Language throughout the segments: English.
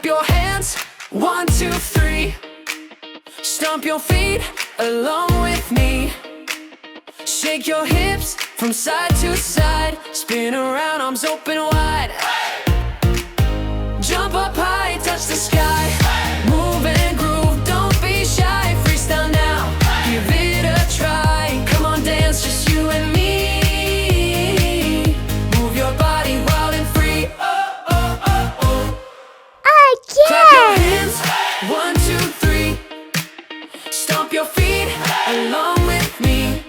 Clap your hands, 1, 2, 3. Stomp your feet along with me. Shake your hips from side to side. Spin around, arms open wide. Jump up high, touch the sky. Move and groove, don't be shy. Freestyle now, give it a try. Come on, dance, just you and me. Move your body wild and free. Oh, oh, oh, oh. Clap your hands, 1, 2, 3. Stomp your feet along with me.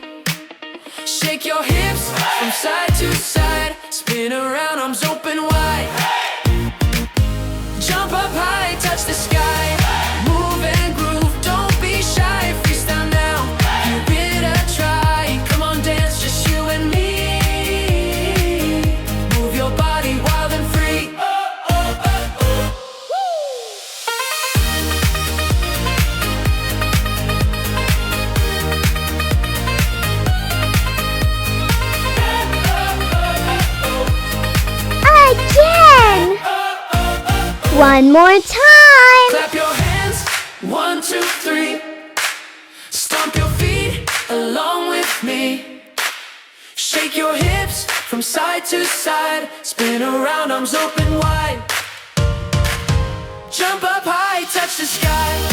Shake your hips from side to side. Spin around, arms open wide. Jump up high, touch the sky. Move and groove, don't be shy. Freestyle now, give it a try. Come on, dance, just you and me. Move your body wild and free. Oh, oh, oh, oh. Again! One more time! Clap your hands, 1, 2, 3. Stomp your feet along with me. Shake your hips from side to side. Spin around, arms open wide. Jump up high, touch the sky.